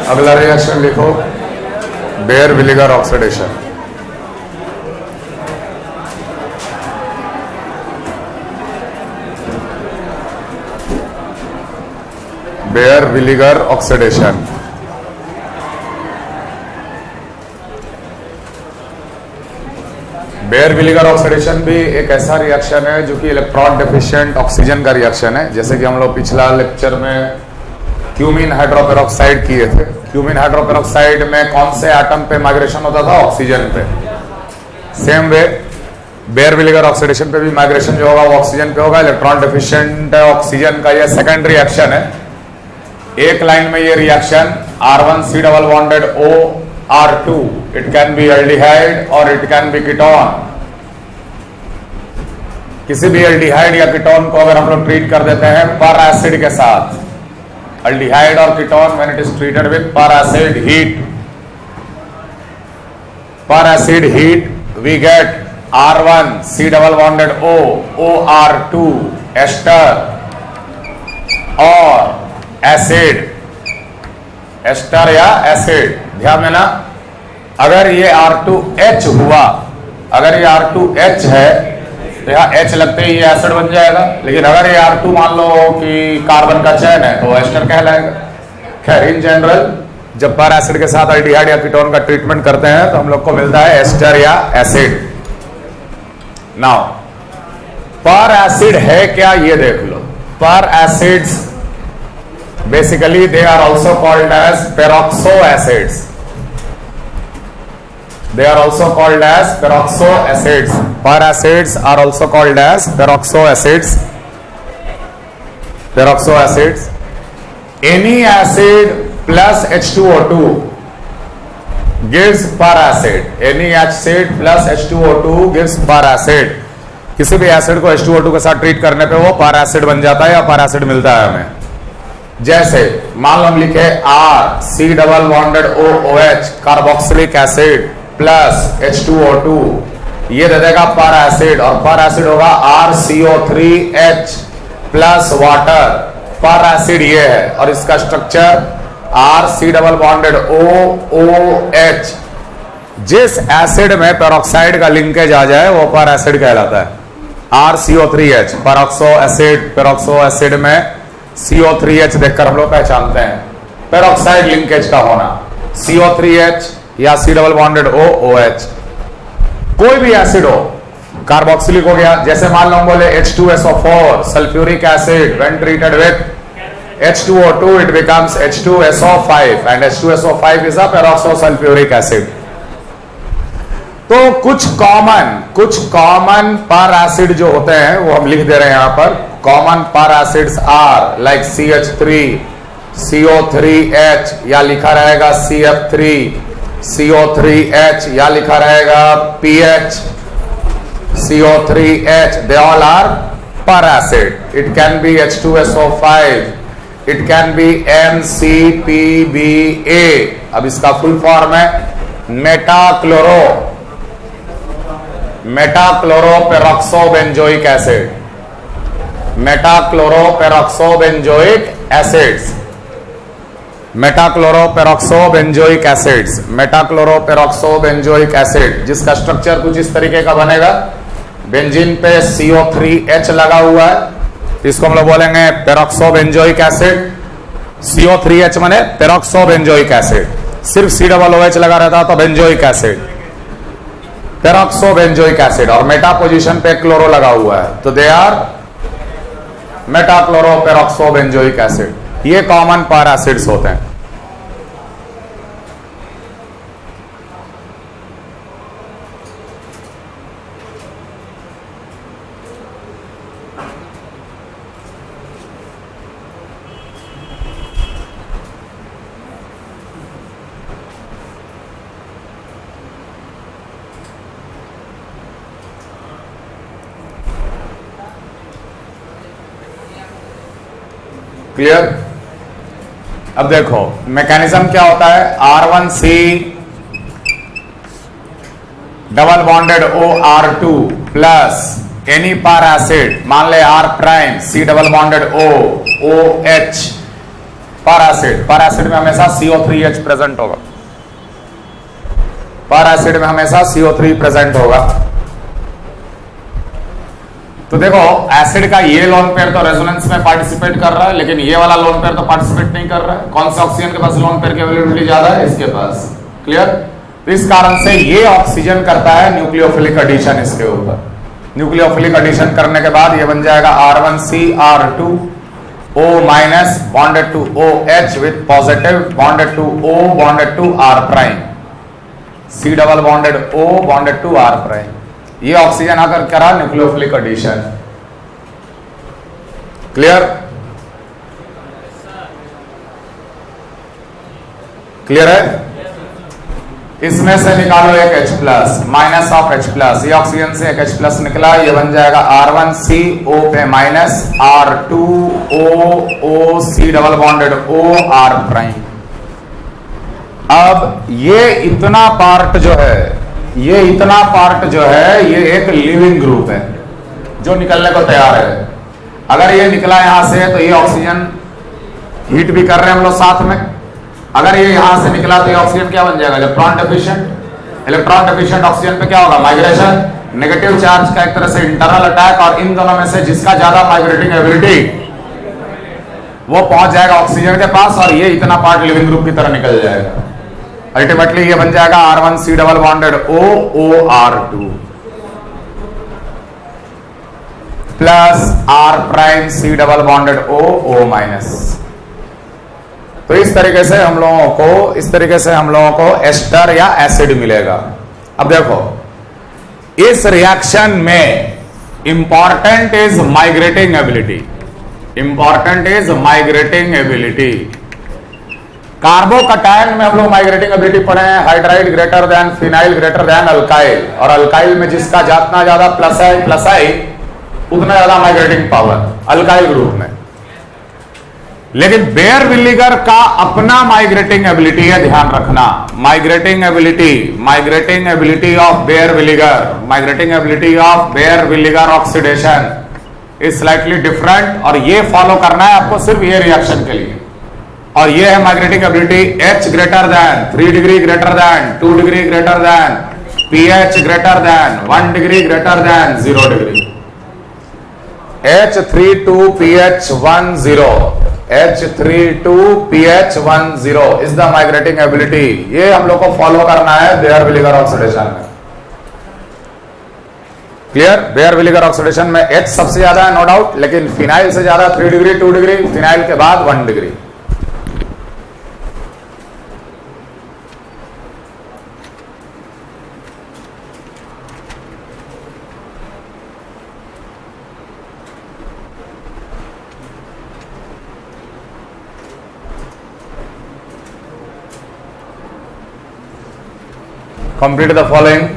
अगला रिएक्शन लिखो, Baeyer vinegar oxidation. Baeyer vinegar oxidation. Baeyer vinegar oxidation भी एक ऐसा रिएक्शन है जो कि इलेक्ट्रॉन डेफिशिएंट ऑक्सीजन का रिएक्शन है। जैसे कि हम लोग पिछला लेक्चर में क्यूमीन हाइड्रोपेरोक्साइड किए थे। क्यूमीन हाइड्रोपेरोक्साइड में कौन से एटम पे माइग्रेशन होता था? ऑक्सीजन पे। Same way Baeyer vinegar oxidation पे भी माइग्रेशन जो होगा वो ऑक्सीजन पे होगा। इलेक्ट्रॉन डेफिशिएंट ऑक्सीजन का ये सेकंड रिएक्शन है। एक लाइन में ये reaction R1C double bonded OR2, it can be aldehyde और इट कैन बी कीटोन। किसी भी एल्डिहाइड या कीटोन को अगर हम लोग ट्रीट कर देते हैं पर एसिड के साथ, aldehyde or ketone when it is treated with per acid heat we get R1C double bonded O OR2 ester और एसिड, एस्टर या एसिड। ध्यान देना, अगर ये R2H हुआ, अगर ये R2H है तो यहाँ H लगते ही ये एसिड बन जाएगा। लेकिन अगर ये R2 मान लो कि कार्बन का चैन है तो एस्टर कहलाएगा। खैर इन जनरल जब पर एसिड के साथ एल्डिहाइड या कीटोन का ट्रीटमेंट करते हैं तो हम लोग को मिलता है एस्टर या एसिड। नाउ पर एसिड है क्या ये देख लो। पर acids basically they are also called as peroxo acids. They are also called as peroxo acids. Per acids are also called as peroxo acids. Peroxo acids. Any acid plus H2O2 gives per acid. Any acid plus H2O2 gives per acid. किसी भी acid को H2O2 के साथ treat करने पे वो पर acid बन जाता है या पर एसिड मिलता है हमें। जैसे मान लो हम लिखे RC double bonded OOH carboxylic acid plus H2O2, ये दे देगा पर एसिड और पर एसिड होगा RCO3H प्लस वाटर। पर एसिड ये है और इसका structure RC double bonded OOH। जिस एसिड में पेरोक्साइड का लिंकेज आ जाए वो पर एसिड कहलाता है। RCO3H peroxo acid, peroxo acid में CO3H देखकर हम लोग पहचानते हैं पेरोक्साइड लिंकेज का होना। CO3H या C डबल बॉन्डेड OOH। कोई भी एसिड हो, कार्बोक्सिलिक हो गया, जैसे मान लो हम बोले H2SO4 sulphuric acid when treated with H2O2 it becomes H2SO5 and H2SO5 is a peroxosulfuric acid। तो कुछ कॉमन पर एसिड जो होते हैं वो हम लिख दे रहे हैं यहां पर। कॉमन पर acids are like CH3, CO3H या लिखा रहेगा CF3, CO3H या लिखा रहेगा PH, CO3H, they all are per acid. It can be H2SO5, it can be MCPBA। अब इसका फुल फॉर्म है मेटाक्लोरोपेरोक्सोबेंजोइक एसिड। मेटाक्लोरोपेरोक्सोबेंजोइक एसिड्स, मेटाक्लोरोपेरोक्सोबेंजोइक एसिड्स, मेटाक्लोरोपेरोक्सोबेंजोइक एसिड जिसका स्ट्रक्चर कुछ इस तरीके का बनेगा। बेंजीन पे CO3H लगा हुआ है, इसको हम लोग बोलेंगे पेरोक्सोबेंजोइक एसिड। CO3H माने पेरोक्सोबेंजोइक एसिड। सिर्फ C डबल OH लगा रहता तो बेंजोइक एसिड, पेरोक्सोबेंजोइक एसिड। और मेटा पोजीशन पे क्लोरो लगा हुआ है तो दे आर मेटाक्लोरोपेरोक्सोबेंजोइक एसिड। ये कॉमन पर एसिड्स होते हैं। क्लियर? अब देखो मैकेनिज्म क्या होता है। R1C double bonded OR2 plus any पर एसिड, मान ले R prime C double bonded OH पर एसिड में हमेशा CO3H प्रेजेंट होगा, पर एसिड में हमेशा CO3 प्रेजेंट होगा। तो देखो एसिड का ये लोन पेयर तो रेजोनेंस में पार्टिसिपेट कर रहा है, लेकिन ये वाला लोन पेयर तो पार्टिसिपेट नहीं कर रहा है। कौन सा ऑक्सीजन के पास लोन पेयर की अवेलेबिलिटी ज्यादा है? इसके पास। क्लियर? तो इस कारण से ये ऑक्सीजन करता है न्यूक्लियोफिलिक एडिशन इसके ऊपर। न्यूक्लियोफिलिक एडिशन करने के बाद ये बन जाएगा R1CR2O minus bonded to OH with positive bonded to O bonded to R prime, C double bonded O bonded to R prime. ये ऑक्सीजन आकर करा न्यूक्लियोफिलिक एडिशन। क्लियर? क्लियर है? इसमें से निकालो एक H plus minus of H plus, ये oxygen से एक H प्लस निकला, ये बन जाएगा R1CO पे minus R2O C double bonded O R prime. अब ये इतना पार्ट जो है, ये इतना पार्ट जो है, ये एक लिविंग ग्रुप है जो निकलने को तैयार है। अगर ये निकला यहां से तो ये ऑक्सीजन हीट भी कर रहे हैं हम लोग साथ में। अगर ये यहां से निकला तो ये ऑक्सीजन क्या बन जाएगा? Electron deficient. Electron deficient oxygen पे क्या होगा? माइग्रेशन, नेगेटिव चार्ज का एक तरह से इंटरनल अटैक, और इन दोनों में से जिसका ज्यादा माइग्रेटिंग एबिलिटी वो पहुंच जाएगा ऑक्सीजन के पास, और ये इतना पार्ट लिविंग ग्रुप की तरह निकल जाएगा। अल्टीमेटली ये बन जाएगा R1C double bonded O R2 plus R prime C double bonded O minus. तो इस तरीके से हम लोगों को एस्टर या एसिड मिलेगा। अब देखो इस रिएक्शन में important is migrating ability, important is migrating ability. Carbocation में हम लोग माइग्रेटिंग एबिलिटी पढ़े हैं, hydride greater than phenyl greater than alkyl, और अल्काइल में जिसका जितना ज्यादा प्लस आई उतना ज्यादा माइग्रेटिंग पावर अल्काइल ग्रुप में। लेकिन बेयर विलिगर का अपना माइग्रेटिंग एबिलिटी है, ध्यान रखना। Migrating ability of Baeyer Villiger oxidation is slightly different, और ये फॉलो करना है आपको सिर्फ ये रिएक्शन के लिए। और ये है migrating ability H greater than 3 degree greater than 2 degree greater than pH greater than 1 degree greater than 0 degree. H32 pH 10 is the migrating ability. ये हम लोग को फॉलो करना है बेयर विलिगर ऑक्सीडेशन में। क्लियर? बेयर विलिगर ऑक्सीडेशन में H सबसे ज्यादा है नो डाउट, लेकिन फिनाइल से ज्यादा 3 डिग्री 2 डिग्री, फिनाइल के बाद 1 डिग्री। Complete the following.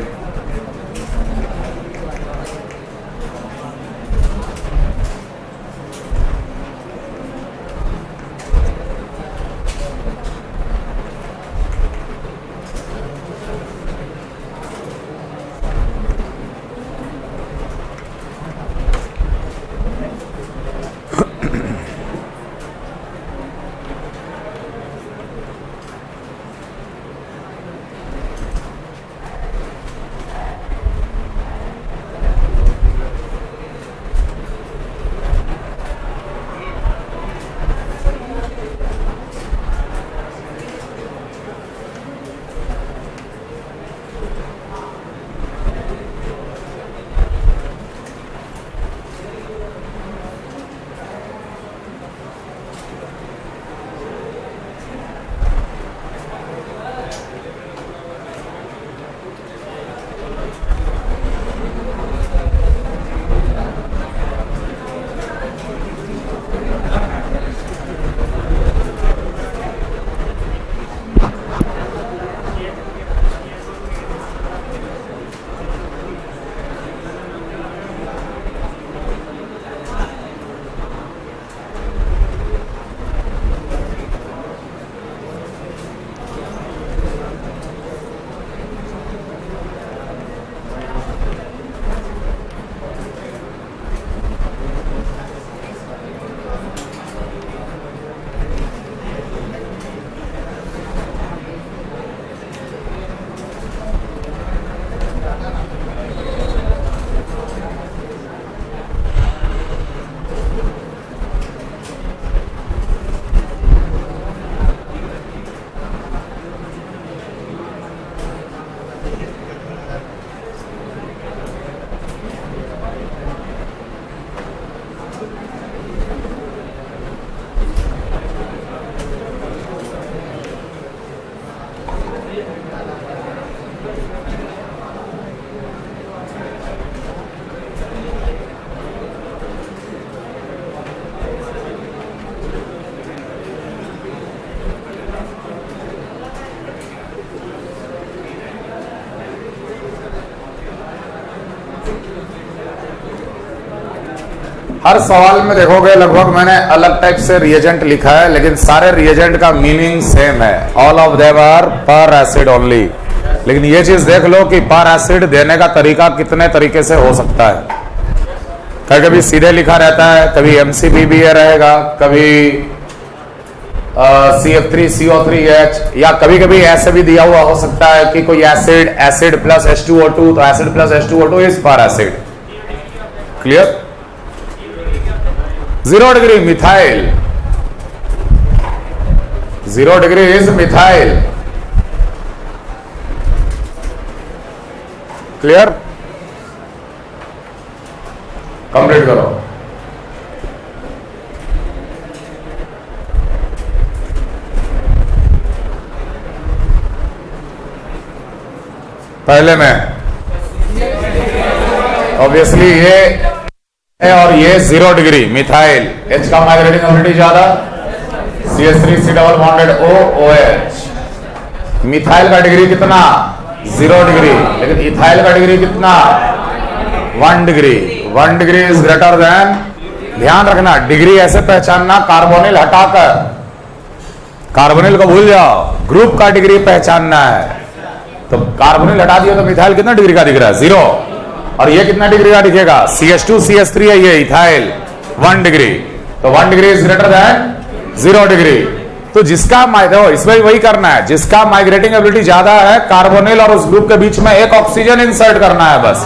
हर सवाल में देखोगे लगभग मैंने अलग टाइप से रिएजेंट लिखा है, लेकिन सारे रिएजेंट का मीनिंग सेम है। ऑल ऑफ देम आर पर एसिड ओनली। लेकिन ये चीज देख लो कि पर एसिड देने का तरीका कितने तरीके से हो सकता है। कभी कभी सीधे लिखा रहता है, कभी MCBBA रहेगा, कभी CF3CO3H, या कभी कभी ऐसे भी दिया हुआ हो सकता है कि कोई एसिड प्लस H2O2, तो एसिड प्लस H2O2 इज पर acid. Clear? 0 degree methyl, 0 degree is methyl. Clear? Complete करो। पहले में ऑब्वियसली ये है और ये 0 डिग्री मिथाइल। H का माइग्रेटिंग एबिलिटी ज्यादा, CH3C double bonded OH। Methyl का डिग्री कितना? 0 डिग्री। लेकिन इथाइल का डिग्री कितना? 1 degree. 1 degree is greater than, ध्यान रखना डिग्री ऐसे पहचानना, कार्बोनिल हटाकर, कार्बोनिल को भूल जाओ, ग्रुप का डिग्री पहचानना है। तो कार्बोनिल हटा दिया तो मिथाइल कितना डिग्री का दिख रहा है? 0। और ये कितना डिग्री का दिखेगा? CH2 CH3 है ये इथाइल, 1 डिग्री। तो 1 degree is greater than 0 degree. तो जिसका इसमें वही करना है, जिसका माइग्रेटिंग एबिलिटी ज्यादा है कार्बोनिल और उस ग्रुप के बीच में एक ऑक्सीजन इंसर्ट करना है बस।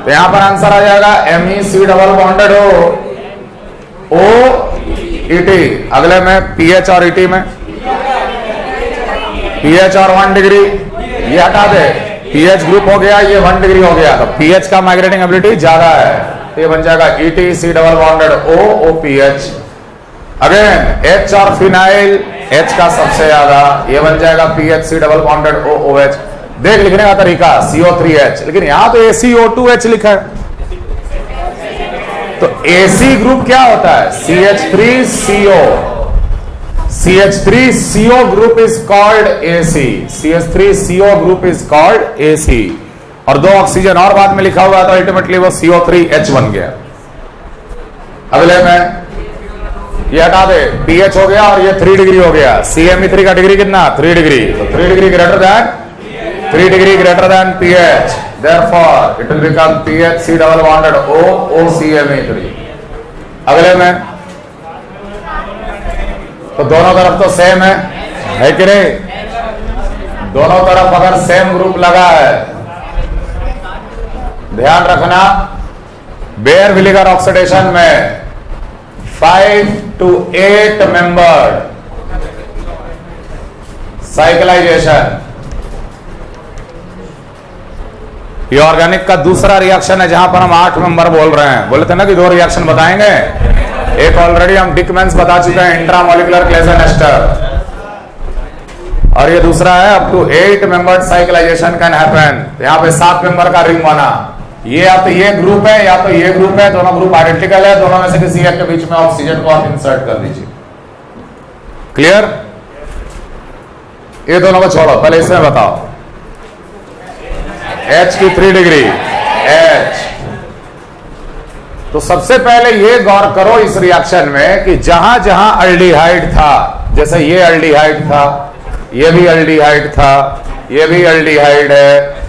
तो यहां पर आंसर आ जाएगा MEC डबल बॉन्डेड OET। अगले में PH और ET में PH और 1 डिग्री, ये हटा दे, PH ग्रुप हो गया, ये 1 डिग्री हो गया। तो PH का माइग्रेटिंग एबिलिटी ज्यादा है, तो ये बन जाएगा ETC double bonded OPH। Again H और फिनाइल, H का सबसे ज्यादा, ये बन जाएगा PHC डबल बॉन्डेड OOH। देख लिखने का तरीका CO3H, लेकिन यहां तो ACO2H लिखा है। तो AC ग्रुप क्या होता है? CH3CO। CH3CO group is called AC। CH3CO group is called AC। और 2 ऑक्सीजन और बाद में लिखा हुआ तो अल्टीमेटली वो CO3H बन गया। अगले में ये हटा दे, PH हो गया और ये 3 डिग्री हो गया। CME3 का डिग्री कितना? 3 डिग्री। तो 3 degree greater than PH, therefore it will become PHC double bonded OCME3। अगले में तो दोनों तरफ तो सेम है कि नहीं? दोनों तरफ अगर सेम ग्रुप लगा है, ध्यान रखना बेयर विनेगर ऑक्सीडेशन में 5 to 8 मेंबर्ड साइक्लाइजेशन, ये ऑर्गेनिक का दूसरा रिएक्शन है जहां पर हम 8 मेंबर बोल रहे हैं। बोले थे ना कि 2 रिएक्शन बताएंगे, एक ऑलरेडी हम डिकमेंस बता चुके हैं, इंट्रामोलिकुलर क्लेजन एस्टर, और ये दूसरा है up to 8 membered cyclization can happen. यहां पे 7 मेंबर का रिंग बना, ये या तो ये ग्रुप है या तो ये ग्रुप है, दोनों ग्रुप आइडेंटिकल है, दोनों में से किसी एक के बीच में ऑक्सीजन को आप इंसर्ट कर दीजिए। क्लियर? ये दोनों को छोड़ो, पहले इसमें बताओ। H की 3 डिग्री H। तो सबसे पहले ये गौर करो इस रिएक्शन में कि जहां जहां अल्डिहाइड था, जैसे ये अल्डिहाइड था, ये भी अल्डिहाइड था, ये भी अल्डिहाइड है।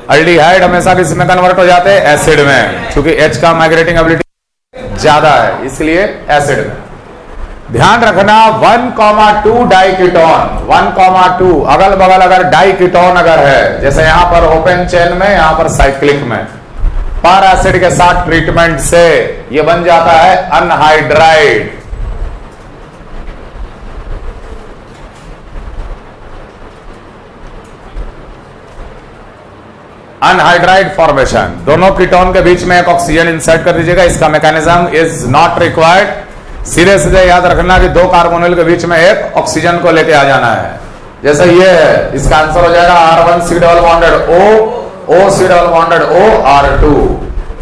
अल्डिहाइड हमेशा किस में कन्वर्ट हो जाते हैं? एसिड में, क्योंकि H का माइग्रेटिंग एबिलिटी ज्यादा है, इसलिए एसिड में। ध्यान रखना 1,2 डाइकीटोन, 1,2 अगल बगल अगर डाइकीटोन अगर है, जैसे यहां पर ओपन चेन में, यहां पर साइक्लिक में, पर एसिड के साथ ट्रीटमेंट से ये बन जाता है अनहाइड्राइड। अनहाइड्राइड फॉर्मेशन, दोनों कीटोन के बीच में एक ऑक्सीजन इंसर्ट कर दीजिएगा। इसका मैकेनिज्म इज नॉट रिक्वायर्ड, सीधे सीधे याद रखना कि 2 कार्बोनिल के बीच में एक ऑक्सीजन को लेके आ जाना है। जैसे ये है, इसका आंसर हो जाएगा R1C double bonded O, OC double bonded O, R2।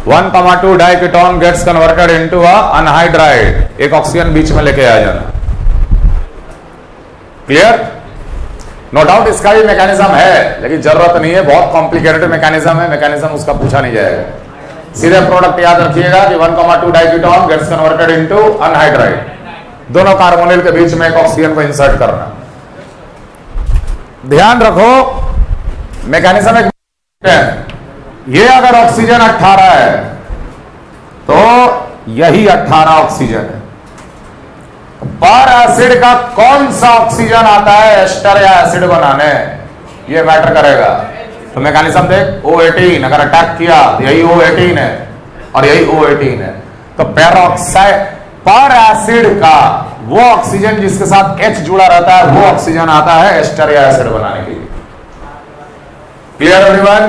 1,2 diketone gets converted into a anhydride, एक ऑक्सीजन बीच में लेके आ जाना। क्लियर? नो डाउट इसका भी मैकेनिज्म है, लेकिन जरूरत नहीं है, बहुत कॉम्प्लिकेटेड मैकेनिज्म है, मैकेनिज्म उसका पूछा नहीं जाएगा। सीधे प्रोडक्ट याद रखिएगा कि 1,2 diketone gets converted into anhydride, दोनों कार्बोनिल के बीच में एक ऑक्सीजन को इंसर्ट करना। ध्यान रखो मैकेनिज्म एक है, ये अगर ऑक्सीजन 18 है तो यही 18 ऑक्सीजन है। पर एसिड का कौन सा ऑक्सीजन आता है एस्टर या एसिड बनाने, ये मैटर करेगा। तो मैकेनिज्म देख, O18 अगर अटैक किया तो यही O18 है और यही O18 है। तो पेरोक्साइड पर एसिड का वो ऑक्सीजन जिसके साथ H जुड़ा रहता है वो ऑक्सीजन आता है एस्टर या एसिड बनाने के लिए। Clear everyone?